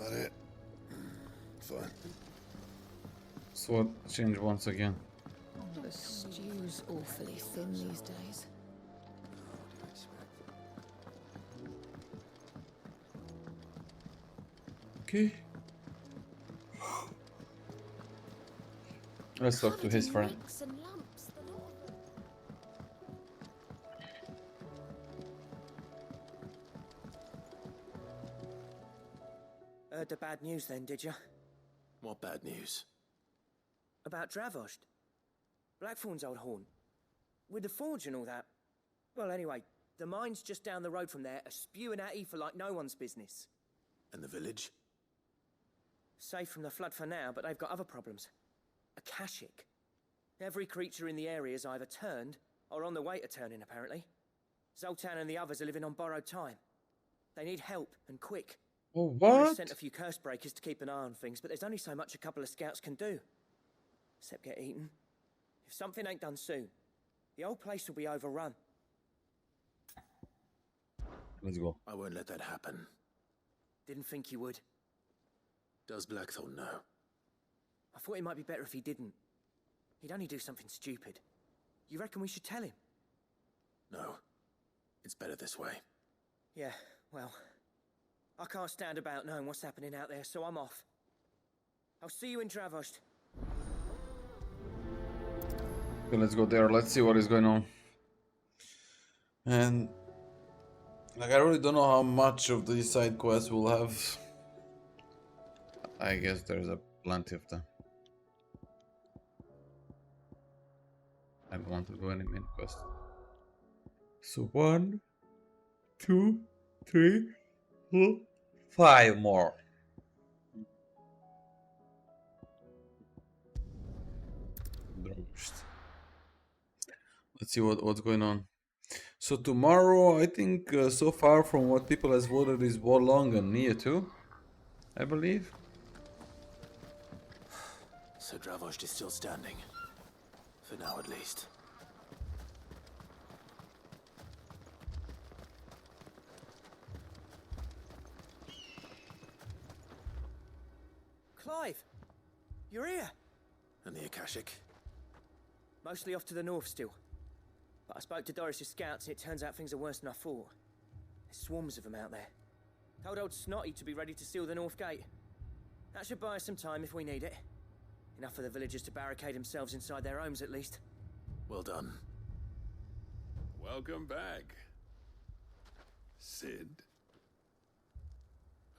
That it? Fine. Sword change once again. The stew's awfully thin these days. Okay. Let's talk to his friend. Heard the bad news then, did you? What bad news? About Dravost. Blackthorn's old horn. With the forge and all that. Well, anyway, the mines just down the road from there are spewing out ether like no one's business. And the village? Safe from the flood for now, but they've got other problems. Akashic. Every creature in the area's either turned or on the way to turning, apparently. Zoltan and the others are living on borrowed time. They need help, and quick. Oh, I've what? sent a few curse breakers to keep an eye on things, but there's only so much a couple of scouts can do. Except get eaten. If something ain't done soon, the old place will be overrun. Let's go. I won't let that happen. Didn't think you would. Does Blackthorn know? I thought it might be better if he didn't. He'd only do something stupid. You reckon we should tell him? No. It's better this way. Yeah, well, I can't stand about knowing what's happening out there, so I'm off. I'll see you in Dravost. Okay, let's go there. Let's see what is going on. And like, I really don't know how much of these side quests we'll have. I guess there's a plenty of them. I don't want to go any main quest. So 1, 2, 3, 4, 5 more. Let's see what's going on. So tomorrow, I think so far from what people has voted is Wolong and Nia too, I believe. So Dravost is still standing. For now, at least. Clive! You're here! And the Akashic? Mostly off to the north still. But I spoke to Doris's scouts and it turns out things are worse than I thought. There's swarms of them out there. Told old Snotty to be ready to seal the north gate. That should buy us some time if we need it. Enough for the villagers to barricade themselves inside their homes at least. Well done. Welcome back, Sid.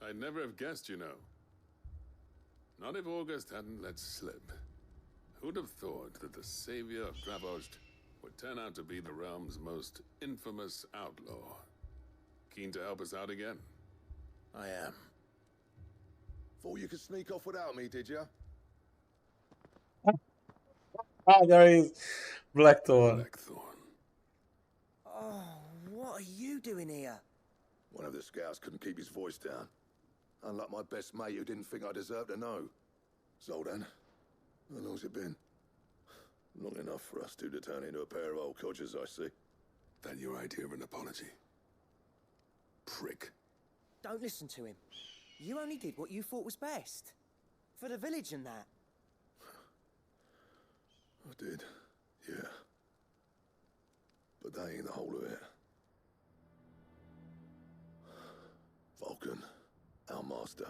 I'd never have guessed, you know. Not if August hadn't let slip. Who'd have thought that the savior of Dravost would turn out to be the realm's most infamous outlaw? Keen to help us out again? I am. Thought you could sneak off without me, did you? Ah, there is Blackthorn. Blackthorn. Oh, what are you doing here? One of the scouts couldn't keep his voice down. Unlike my best mate who didn't think I deserved to know. Zoltan, how long's it been? Long enough for us two to turn into a pair of old codgers, I see. That your idea of an apology? Prick. Don't listen to him. You only did what you thought was best. For the village and that. I did, yeah. But that ain't the whole of it. Vulcan, our master,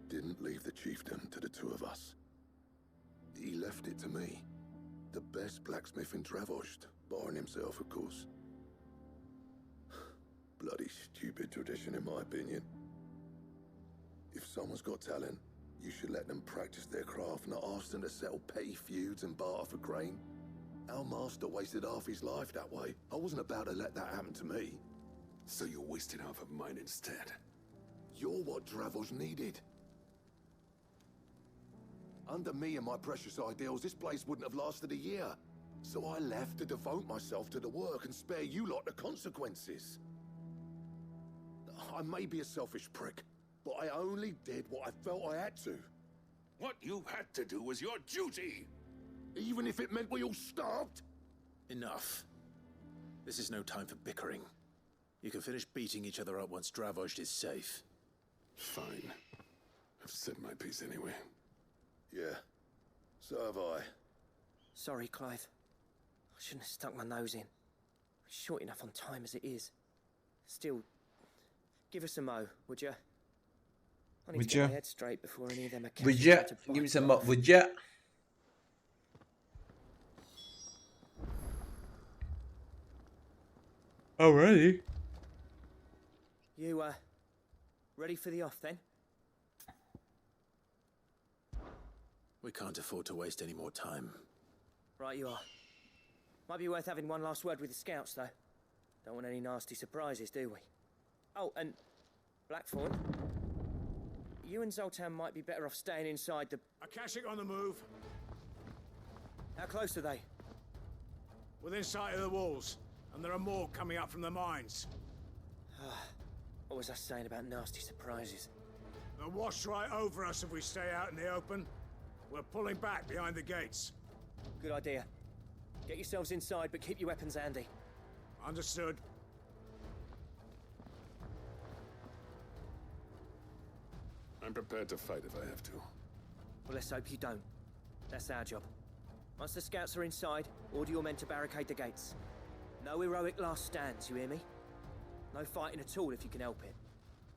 didn't leave the chiefdom to the two of us. He left it to me. The best blacksmith in Dravost, barring himself, of course. Bloody stupid tradition, in my opinion. If someone's got talent, you should let them practice their craft, not ask them to settle petty feuds and barter for grain. Our master wasted half his life that way. I wasn't about to let that happen to me. So you wasted half of mine instead. You're what Dravost needed. Under me and my precious ideals, this place wouldn't have lasted a year. So I left to devote myself to the work and spare you lot the consequences. I may be a selfish prick, but I only did what I felt I had to. What you had to do was your duty! Even if it meant we all starved? Enough. This is no time for bickering. You can finish beating each other up once Dravost is safe. Fine. I've said my piece anyway. Yeah, so have I. Sorry, Clive. I shouldn't have stuck my nose in. We're short enough on time as it is. Still, give us a mo, would you? I need Would to get ya? my head straight before any of them are Would ya? catching to Give me bite some off. up, would ya? Already? You, ready for the off then? We can't afford to waste any more time. Right you are. Might be worth having one last word with the scouts, though. Don't want any nasty surprises, do we? Oh, and Blackthorn, you and Zoltan might be better off staying inside the... Akashic on the move. How close are they? Within sight of the walls. And there are more coming up from the mines. What was I saying about nasty surprises? They'll wash right over us if we stay out in the open. We're pulling back behind the gates. Good idea. Get yourselves inside, but keep your weapons handy. Understood. I'm prepared to fight if I have to. Well, let's hope you don't. That's our job. Once the scouts are inside, order your men to barricade the gates. No heroic last stands, you hear me? No fighting at all if you can help it.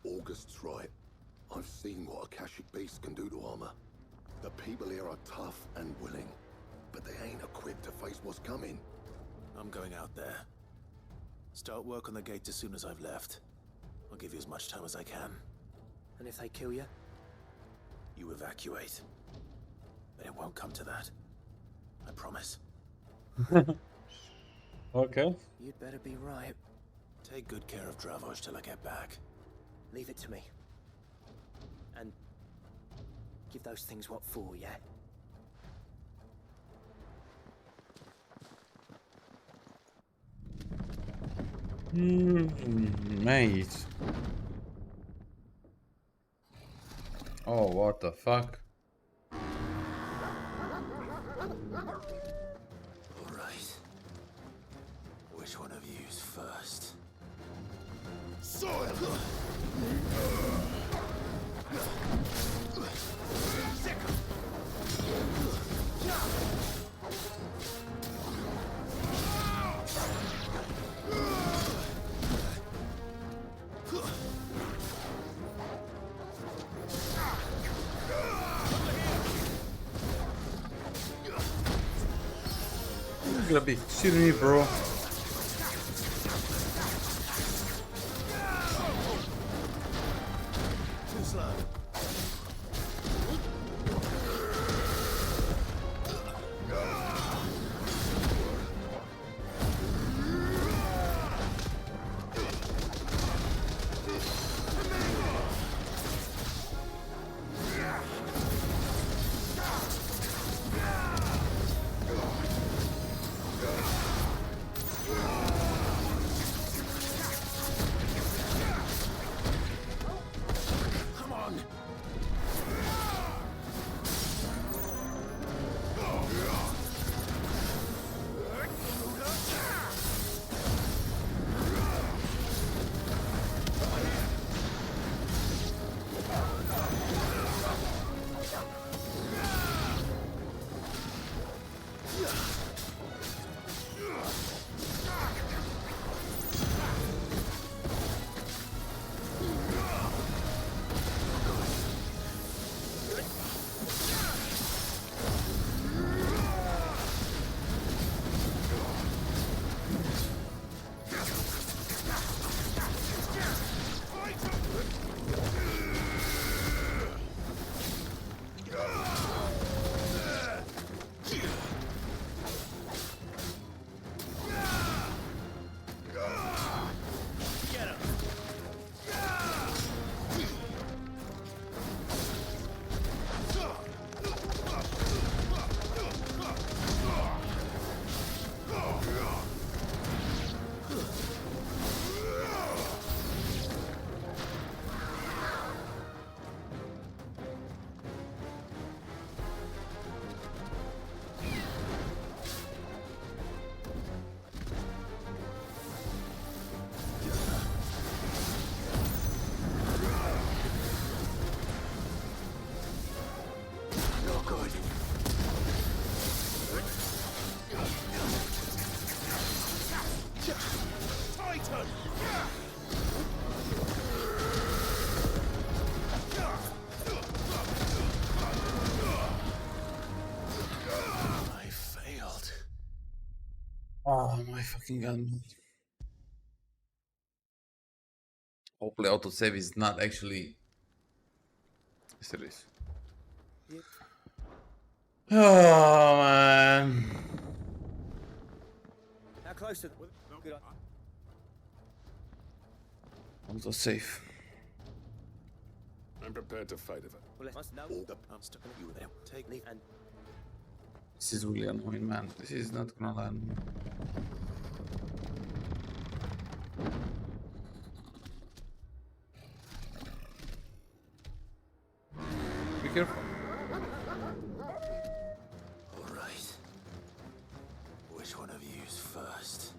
August's right. I've seen what Akashic beasts can do to armor. The people here are tough and willing, but they ain't equipped to face what's coming. I'm going out there. Start work on the gate as soon as I've left. I'll give you as much time as I can. And if they kill you? You evacuate. But it won't come to that. I promise. Okay. You'd better be right. Take good care of Dravos till I get back. Leave it to me. And give those things what for, yeah? Mate. Oh, what the fuck? All right. Which one of you's first? You're gonna be shooting me, bro. Too slow. Come on. my fucking gun. Hopefully autosave is not actually... Yes, it is. Yep. Oh, man. How close to the... Good. Autosave. I'm prepared to fight if it. Well, let us know. I'm stuck in you there. Take Leave and... This is really annoying, man. This is not gonna land. Be careful. all right. Which one of you's first?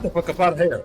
Get the fuck up out of here.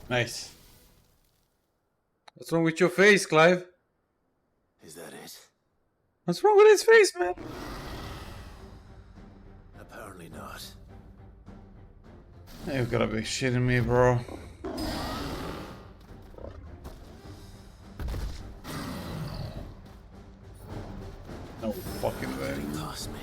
Nice. What's wrong with your face, Clive? Is that it? What's wrong with his face, man? Apparently not. You gotta be shitting me, bro. No fucking way. Past me.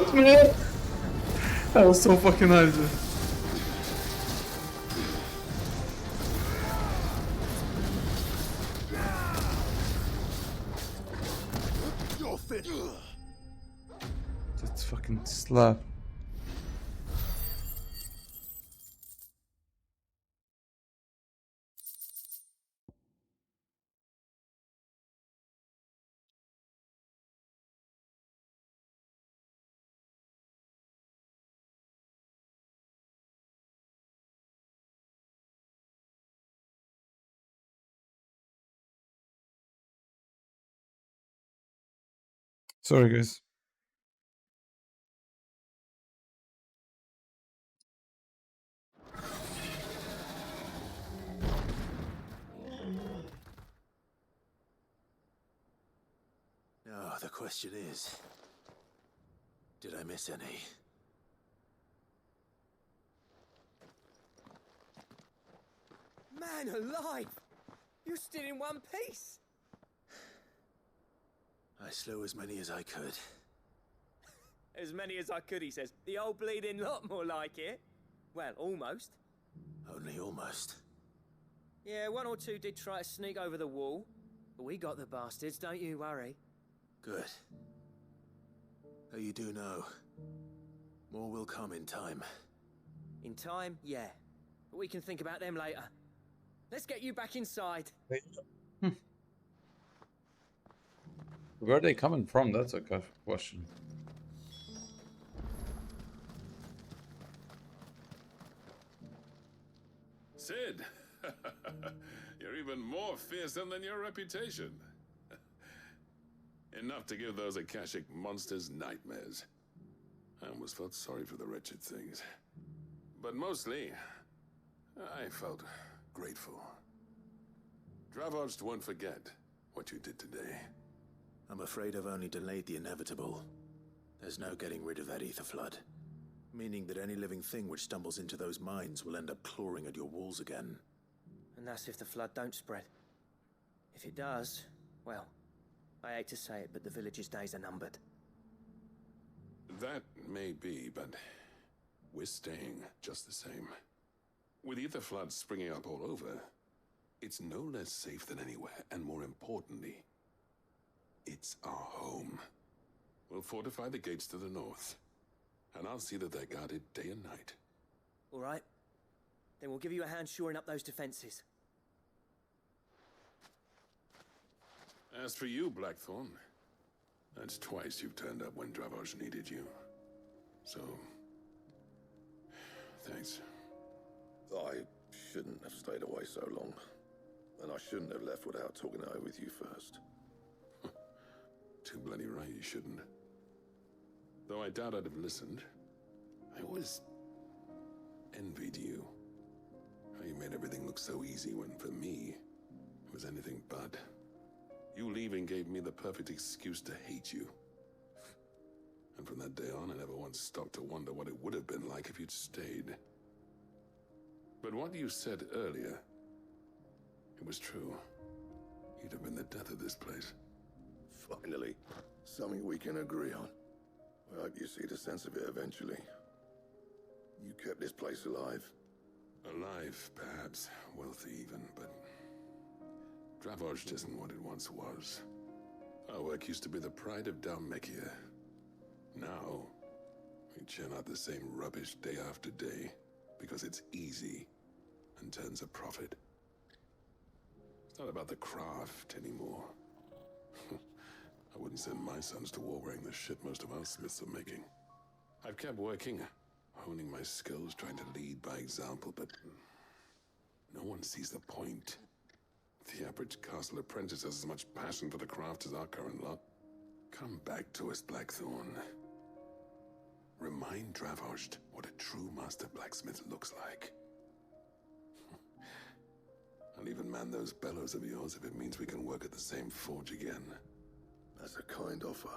it, man! That was so fucking nice, dude. You're finished. That's fucking slap. Sorry, guys. Now, the question is, did I miss any? Man alive! You're still in one piece! I slew as many as I could. As many as I could, he says. The old bleeding lot, more like it. Well, almost. Only almost. Yeah, one or two did try to sneak over the wall. But we got the bastards, don't you worry. Good. Though you do know, more will come in time. In time, yeah. But we can think about them later. Let's get you back inside. Where are they coming from? That's a good question. Sid, you're even more fearsome than your reputation. Enough to give those Akashic monsters nightmares. I almost felt sorry for the wretched things. But mostly, I felt grateful. Dravoged won't forget what you did today. I'm afraid I've only delayed the inevitable. There's no getting rid of that ether flood. Meaning that any living thing which stumbles into those mines will end up clawing at your walls again. And that's if the flood don't spread. If it does, well, I hate to say it, but the village's days are numbered. That may be, but we're staying just the same. With ether floods springing up all over, it's no less safe than anywhere, and more importantly, it's our home. We'll fortify the gates to the north, and I'll see that they're guarded day and night. All right. Then we'll give you a hand shoring up those defenses. As for you, Blackthorn, that's twice you've turned up when Dravos needed you. So, thanks. I shouldn't have stayed away so long. And I shouldn't have left without talking it over with you first. Too bloody right you shouldn't. Though I doubt I'd have listened. I always envied you. How you made everything look so easy when, for me, it was anything but. You leaving gave me the perfect excuse to hate you. And from that day on, I never once stopped to wonder what it would have been like if you'd stayed. But what you said earlier, it was true. You'd have been the death of this place. Finally, something we can agree on. I hope you see the sense of it eventually. You kept this place alive. Alive, perhaps. Wealthy even, but... Dravoged isn't what it once was. Our work used to be the pride of Dalmekia. Now, we churn out the same rubbish day after day, because it's easy and turns a profit. It's not about the craft anymore. I wouldn't send my sons to war wearing the shit most of our smiths are making. I've kept working, honing my skills, trying to lead by example, but no one sees the point. The average castle apprentice has as much passion for the craft as our current lot. Come back to us, Blackthorn. Remind Dravoged what a true master blacksmith looks like. I'll even man those bellows of yours if it means we can work at the same forge again. That's a kind offer.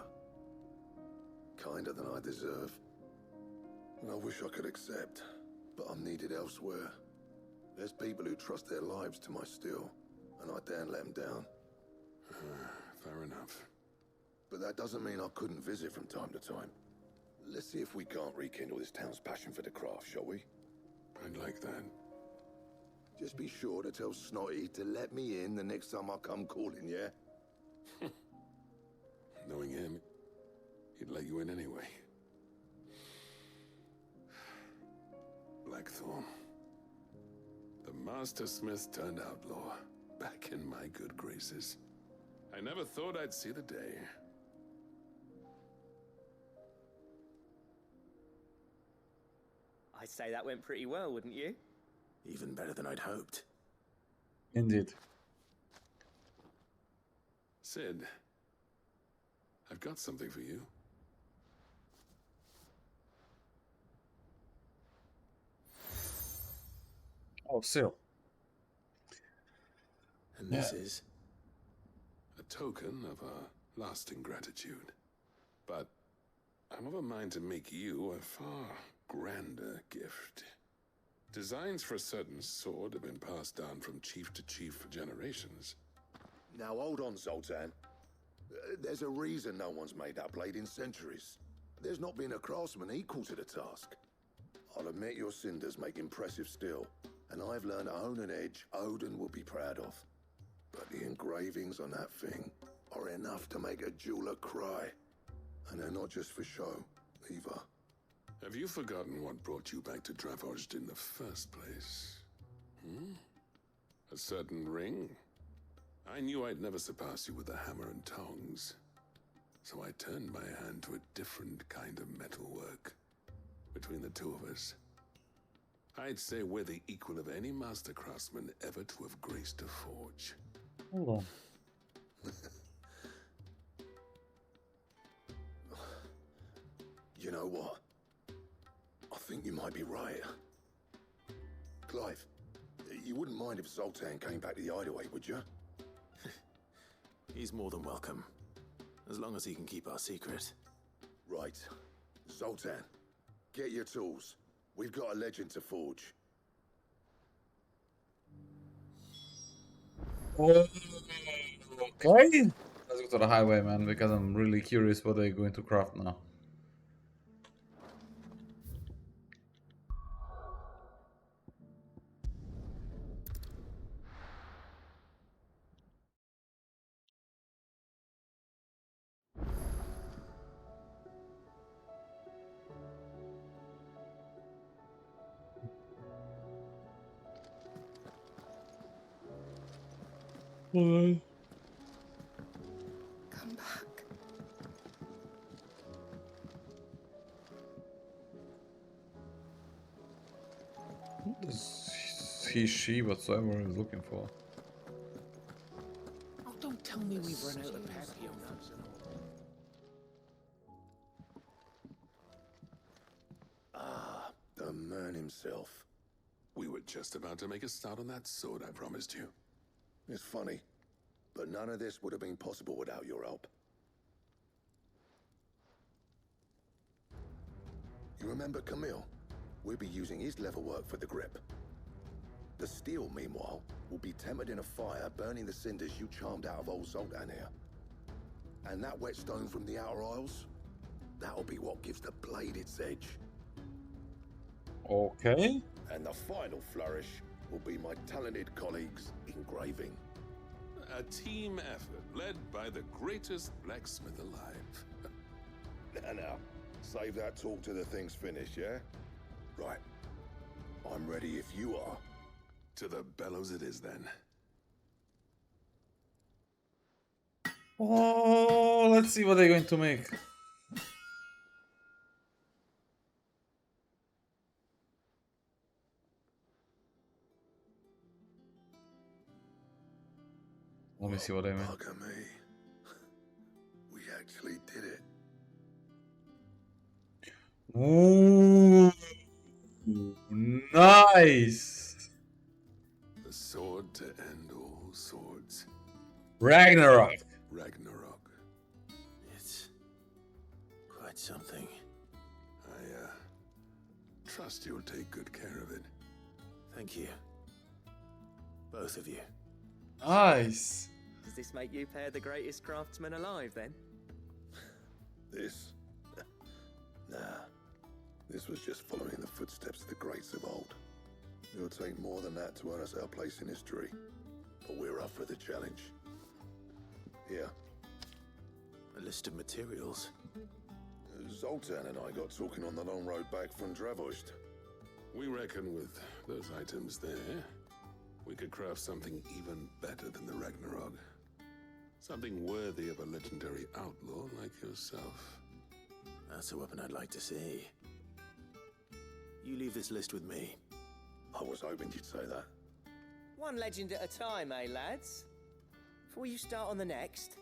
Kinder than I deserve. And I wish I could accept, but I'm needed elsewhere. There's people who trust their lives to my steel, and I daren't let them down. Fair enough. But that doesn't mean I couldn't visit from time to time. Let's see if we can't rekindle this town's passion for the craft, shall we? I'd like that. Just be sure to tell Snotty to let me in the next time I come calling, yeah? Knowing him, he'd let you in anyway. Blackthorn. The Master Smith turned outlaw, back in my good graces. I never thought I'd see the day. I'd say that went pretty well, wouldn't you? Even better than I'd hoped. Indeed. Sid, I've got something for you. Oh, still. And this is... A token of our lasting gratitude. But I'm of a mind to make you a far grander gift. Designs for a certain sword have been passed down from chief to chief for generations. Now hold on, Zoltan. There's a reason no one's made that blade in centuries. There's not been a craftsman equal to the task. I'll admit your cinders make impressive steel, and I've learned to own an edge Odin will be proud of. But the engravings on that thing are enough to make a jeweler cry. And they're not just for show, either. Have you forgotten what brought you back to Dravozd in the first place? A certain ring? I knew I'd never surpass you with the hammer and tongs. So I turned my hand to a different kind of metalwork. Between the two of us, I'd say we're the equal of any master craftsman ever to have graced a forge. Hold on. You know what? I think you might be right. Clive, you wouldn't mind if Zoltan came back to the Hideaway, would you? He's more than welcome. As long as he can keep our secret. Right. Zoltan, get your tools. We've got a legend to forge. Okay. Let's go to the highway, man, because I'm really curious what they're going to craft now. Come back. He, she, whatsoever is looking for. Oh, don't tell me we've run out of Papio nuts. Ah, the man himself. We were just about to make a start on that sword I promised you. It's funny, but none of this would have been possible without your help. You remember Camille? We'll be using his leatherwork for the grip. The steel, meanwhile, will be tempered in a fire, burning the cinders you charmed out of old Zoltan here. And that whetstone from the Outer Isles, that'll be what gives the blade its edge. Okay. And the final flourish will be my talented colleagues' engraving. A team effort led by the greatest blacksmith alive. Now, save that talk till the thing's finished, yeah? Right. I'm ready if you are. To the bellows it is then. Oh, let's see what they're going to make. Let me see what I mean. Bugger me. We actually did it. Ooh, nice. The sword to end all swords. Ragnarok. Ragnarok. It's quite something. I trust you'll take good care of it. Thank you. Both of you. Nice. Does this make you pair the greatest craftsman alive, then? This? Nah. This was just following the footsteps of the greats of old. It'll take more than that to earn us our place in history. But we're up for the challenge. Here. A list of materials. Zoltan and I got talking on the long road back from Dravost. We reckon with those items there, we could craft something even better than the Ragnarok. Something worthy of a legendary outlaw like yourself. That's a weapon I'd like to see. You leave this list with me. I was hoping you'd say that. One legend at a time, eh, lads? Before you start on the next,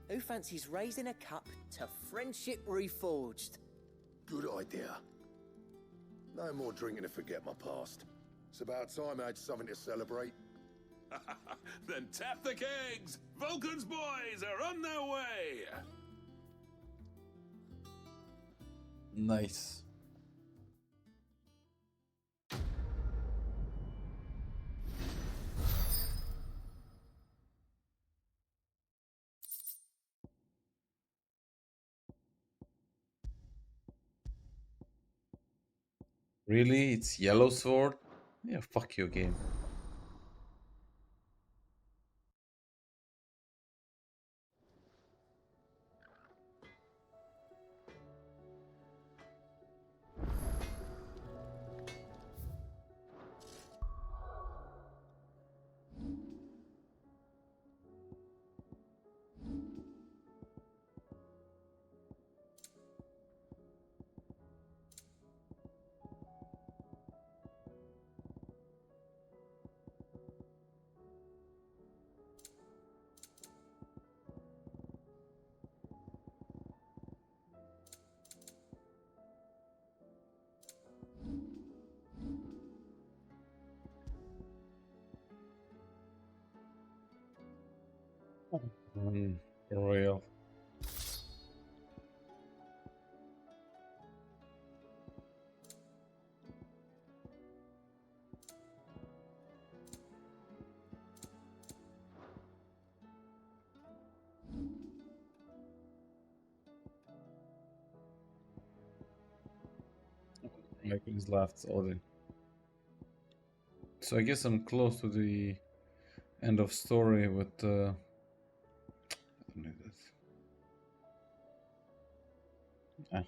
who fancies raising a cup to friendship reforged? Good idea. No more drinking to forget my past. It's about time I had something to celebrate. Then tap the kegs! Vulcan's boys are on their way! Nice. Really? It's yellow sword? Yeah, fuck you, game. For real. Icon is left, Odin. So I guess I'm close to the end of story with I don't need that. Ah.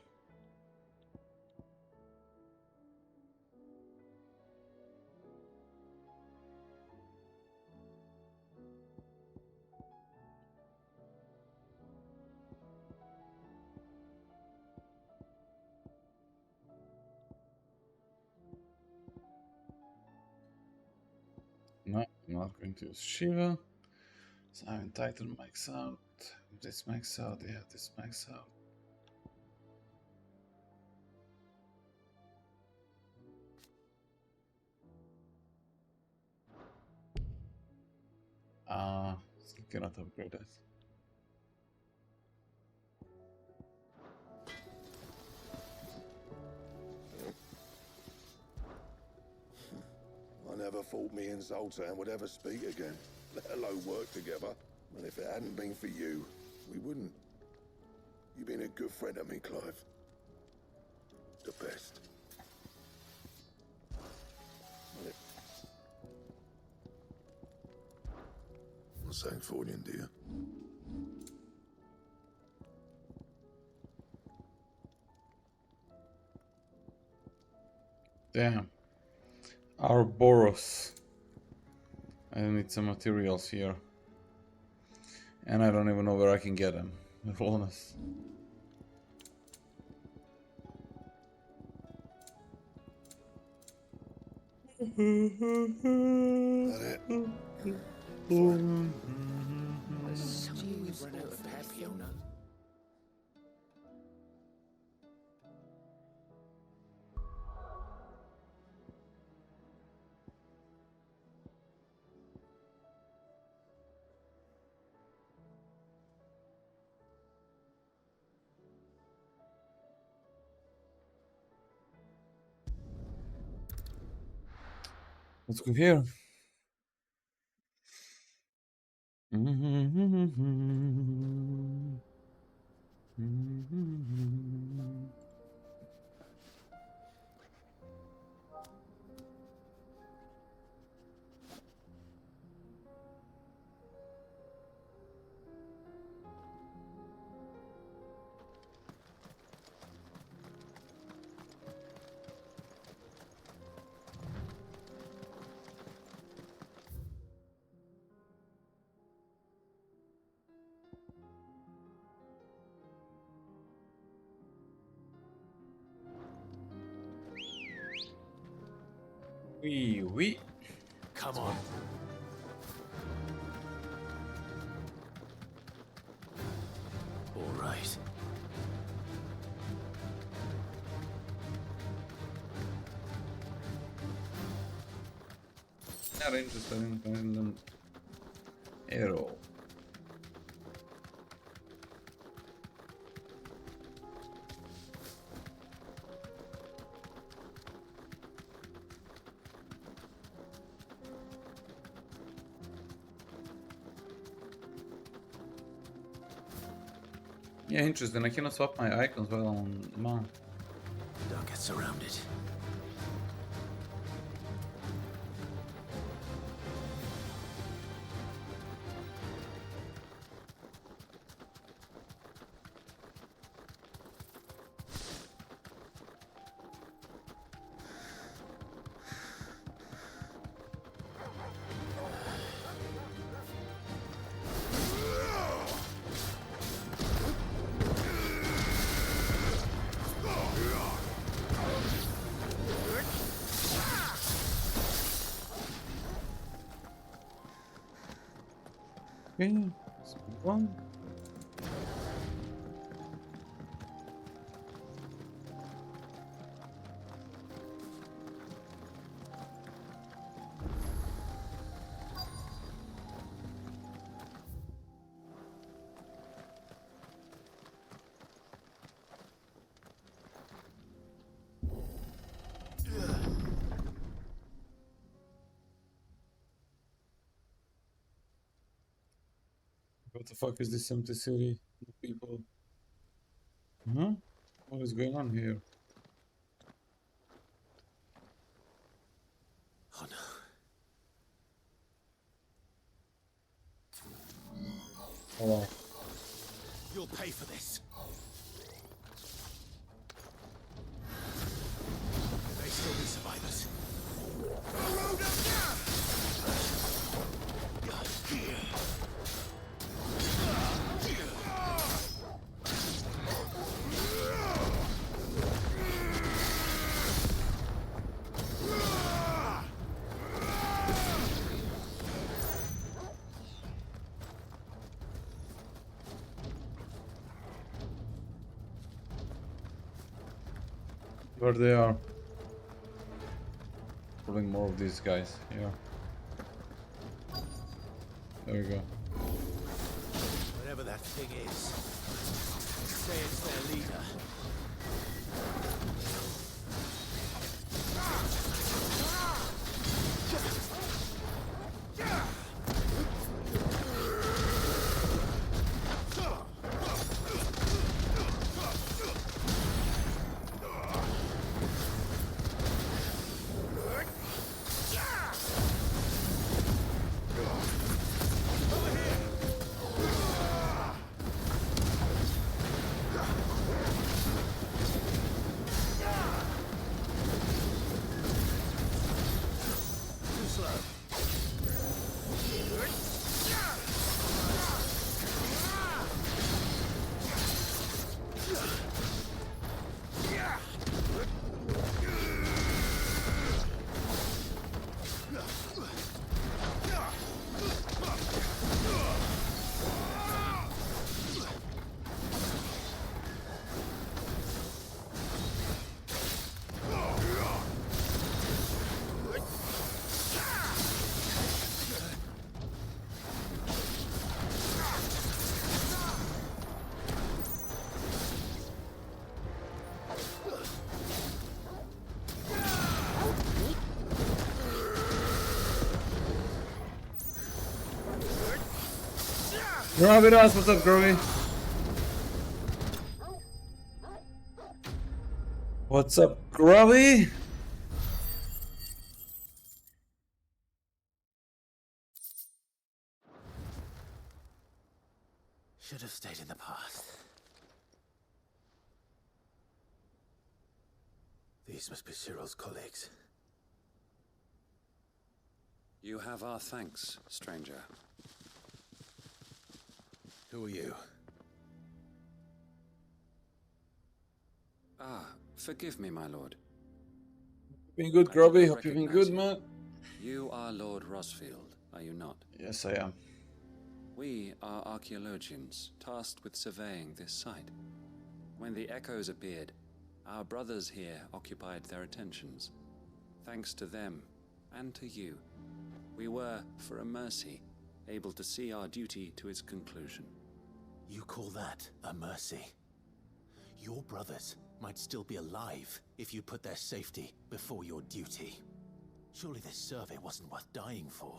No, I'm not going to use Shiva. So I have title max out. This max out, yeah, this max out. Still cannot upgrade that. I never thought me and Zoltan would ever speak again, let alone work together. And if it hadn't been for you, we wouldn't. You've been a good friend to me, Clive. The best. I'm saying Fordian, dear. Damn. Ouroboros. I need some materials here. And I don't even know where I can get them, to be honest. That it? Stews Run out of awfully pep, Fiona. thin. Let's go here. Oui, oui. Come on. All right. Not interested in Finland. Arrow. Yeah, interesting. I cannot swap my icons while on mount. Don't get surrounded. Okay, let's move on. What the fuck is this empty city? No people. Huh? What is going on here? Oh no. Oh, You'll pay for this. There may still be survivors. where they are. Pulling more of these guys. Yeah. There we go. Whatever that thing is, say it's their leader. Gravitas, what's up, Groovy? What's up, Groovy? Should have stayed in the past. These must be Cyril's colleagues. You have our thanks, stranger. Who are you? Ah, forgive me, my lord. been good, I did Grubby. not Hope you've been recognize good, you. man. You are Lord Rosfield, are you not? Yes, I am. We are archaeologians, tasked with surveying this site. When the echoes appeared, our brothers here occupied their attentions. Thanks to them, and to you, we were, for a mercy, able to see our duty to its conclusion. You call that a mercy? Your brothers might still be alive if you put their safety before your duty. Surely this survey wasn't worth dying for.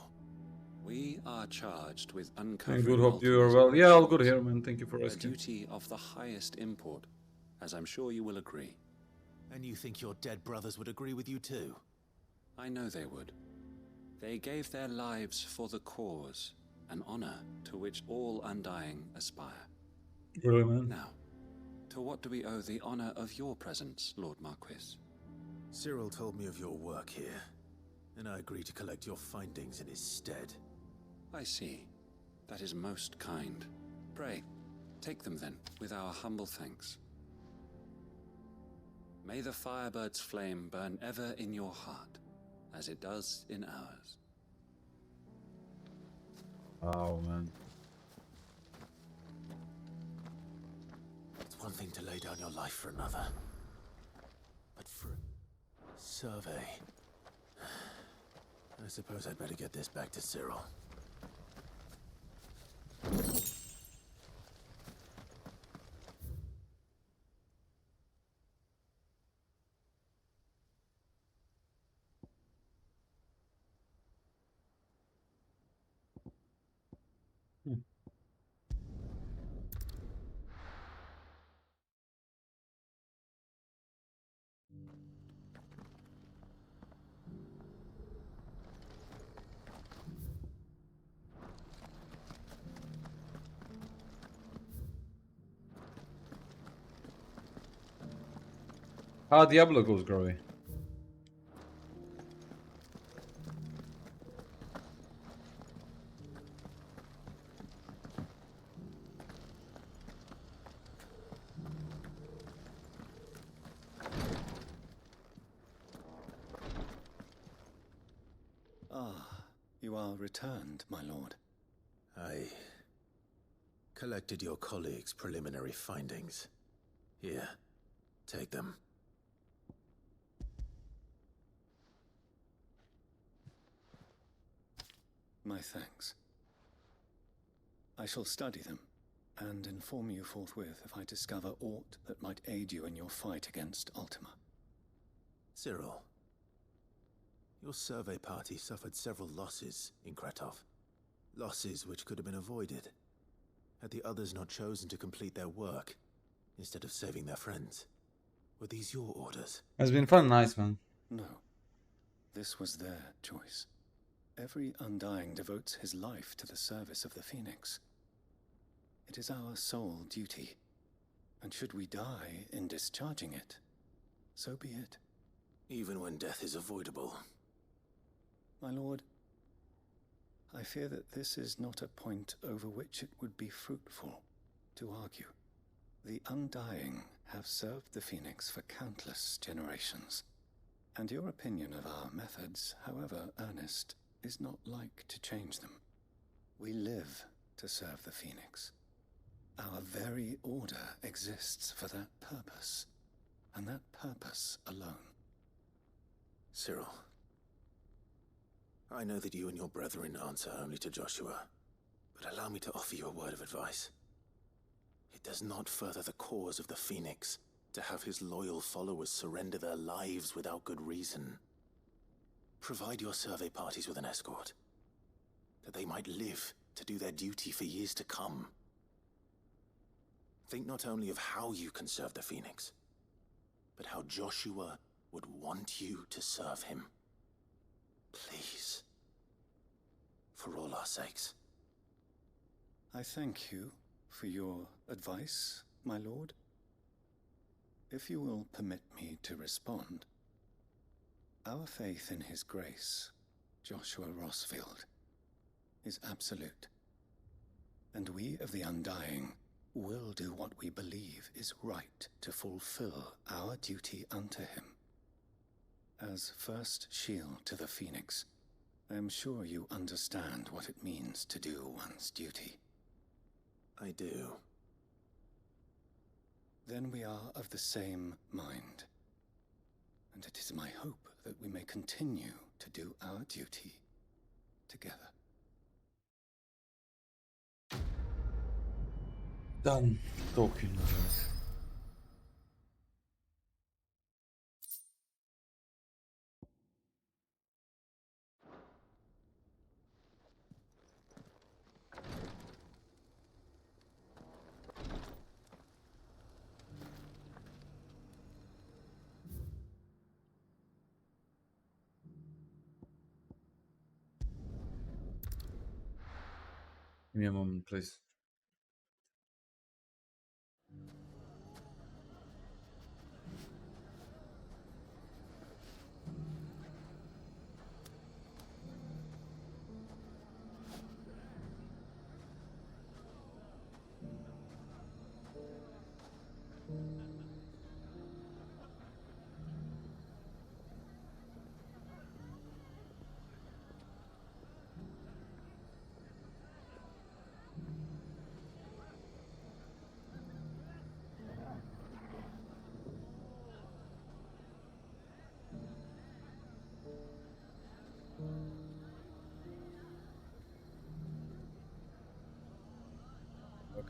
We are charged with I'm uncovering good. Hope you are Ultima's well. Yeah, all good origins. here, man. Thank you for A asking. duty of the highest import, as I'm sure you will agree. And you think your dead brothers would agree with you too? I know they would. They gave their lives for the cause, an honor to which all Undying aspire. Really, man? Now, to what do we owe the honor of your presence, Lord Marquis? Cyril told me of your work here, and I agreed to collect your findings in his stead. I see. That is most kind. Pray, take them then, with our humble thanks. May the Firebird's flame burn ever in your heart, as it does in ours. Wow, man. It's one thing to lay down your life for another, but for a survey... I suppose I'd better get this back to Cyril. How Diablo goes, Grubby? Ah, you are returned, my lord. I collected your colleagues' preliminary findings. Here, take them. My thanks. I shall study them, and inform you forthwith if I discover aught that might aid you in your fight against Ultima. Cyril, your survey party suffered several losses in Kretov. Losses which could have been avoided, had the others not chosen to complete their work, instead of saving their friends. Were these your orders? It's been fun, nice, man. No. This was their choice. Every Undying devotes his life to the service of the Phoenix. It is our sole duty, and should we die in discharging it, so be it. Even when death is avoidable. My lord, I fear that this is not a point over which it would be fruitful to argue. The Undying have served the Phoenix for countless generations, and your opinion of our methods, however earnest, is not like to change them. We live to serve the Phoenix. Our very order exists for that purpose, and that purpose alone. Cyril, I know that you and your brethren answer only to Joshua, but allow me to offer you a word of advice. It does not further the cause of the Phoenix to have his loyal followers surrender their lives without good reason. Provide your survey parties with an escort, that they might live to do their duty for years to come. Think not only of how you can serve the Phoenix, but how Joshua would want you to serve him. Please. For all our sakes. I thank you for your advice, my lord. If you will permit me to respond, our faith in his grace, Joshua Rosfield, is absolute, and we of the Undying will do what we believe is right to fulfill our duty unto him. as first shield to the Phoenix, I am sure you understand what it means to do one's duty. I do. Then we are of the same mind. And it is my hope that we may continue to do our duty together. Done talking. Give me a moment, please.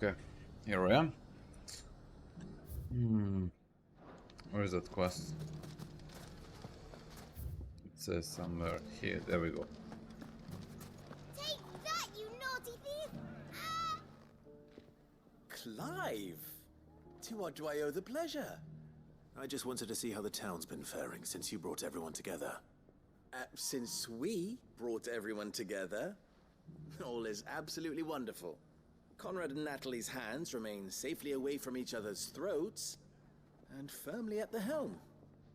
Okay, here I am. Where is that quest? It says somewhere here. There we go. Take that, you naughty thief! Ah! Clive! To what do I owe the pleasure? I just wanted to see how the town's been faring since you brought everyone together. Since we brought everyone together, all is absolutely wonderful. Conrad and Natalie's hands remain safely away from each other's throats, and firmly at the helm.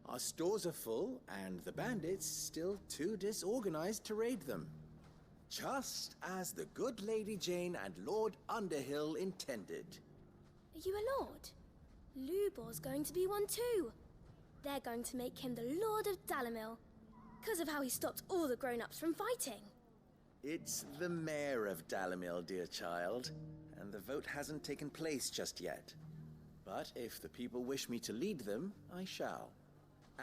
Our stores are full, and the bandits still too disorganized to raid them. Just as the good Lady Jane and Lord Underhill intended. Are you a lord? Lubor's going to be one too. They're going to make him the Lord of Dalimil, because of how he stopped all the grown-ups from fighting. It's the mayor of Dalimil, dear child, and the vote hasn't taken place just yet. But if the people wish me to lead them, I shall.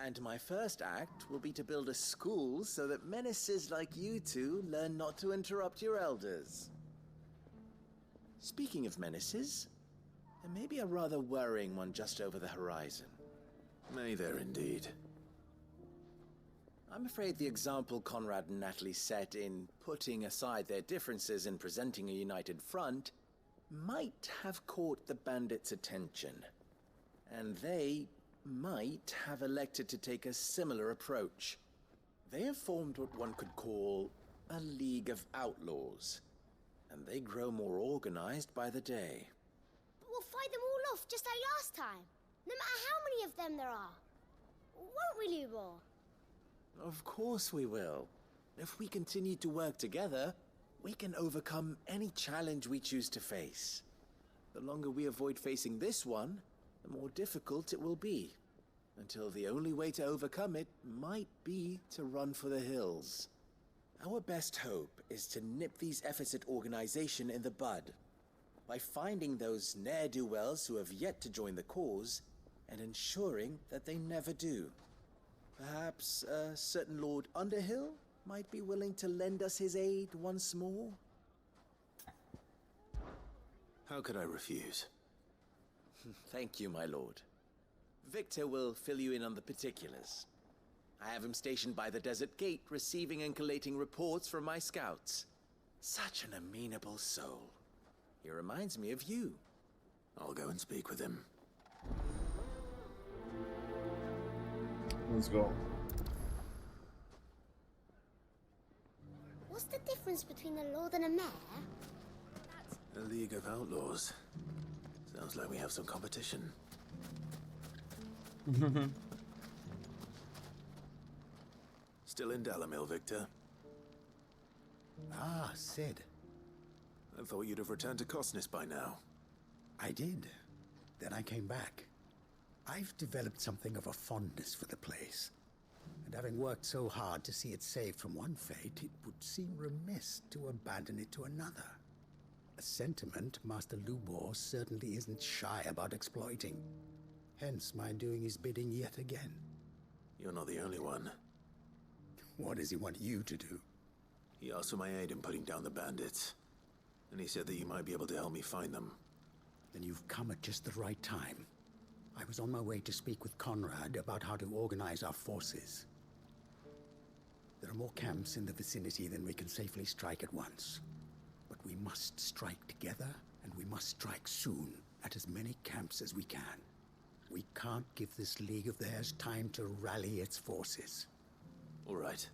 And my first act will be to build a school so that menaces like you two learn not to interrupt your elders. Speaking of menaces, there may be a rather worrying one just over the horizon. May there indeed. I'm afraid the example Conrad and Natalie set in putting aside their differences and presenting a united front might have caught the bandits' attention. And they might have elected to take a similar approach. They have formed what one could call a League of Outlaws, and they grow more organized by the day. But we'll fight them all off just like last time, no matter how many of them there are. Won't we, Lubor? Of course we will. If we continue to work together, we can overcome any challenge we choose to face. The longer we avoid facing this one, the more difficult it will be. Until the only way to overcome it might be to run for the hills. Our best hope is to nip these efforts at organization in the bud, by finding those ne'er-do-wells who have yet to join the cause, and ensuring that they never do. Perhaps a certain Lord Underhill might be willing to lend us his aid once more? How could I refuse? Thank you, my lord. Victor will fill you in on the particulars. I have him stationed by the Desert Gate, receiving and collating reports from my scouts. Such an amenable soul. He reminds me of you. I'll go and speak with him. Let's go. What's the difference between a lord and a mayor? A League of Outlaws. Sounds like we have some competition. Still in Dalimil, Victor? Ah, Sid. I thought you'd have returned to Cosnis by now. I did. Then I came back. I've developed something of a fondness for the place. But having worked so hard to see it saved from one fate, it would seem remiss to abandon it to another. A sentiment Master Lubor certainly isn't shy about exploiting. Hence my doing his bidding yet again. You're not the only one. What does he want you to do? He asked for my aid in putting down the bandits. And he said that you might be able to help me find them. Then you've come at just the right time. I was on my way to speak with Conrad about how to organize our forces. There are more camps in the vicinity than we can safely strike at once. But we must strike together, and we must strike soon at as many camps as we can. We can't give this league of theirs time to rally its forces. All right.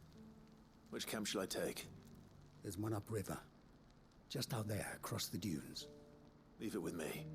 Which camp shall I take? There's one upriver. Just out there, across the dunes. Leave it with me.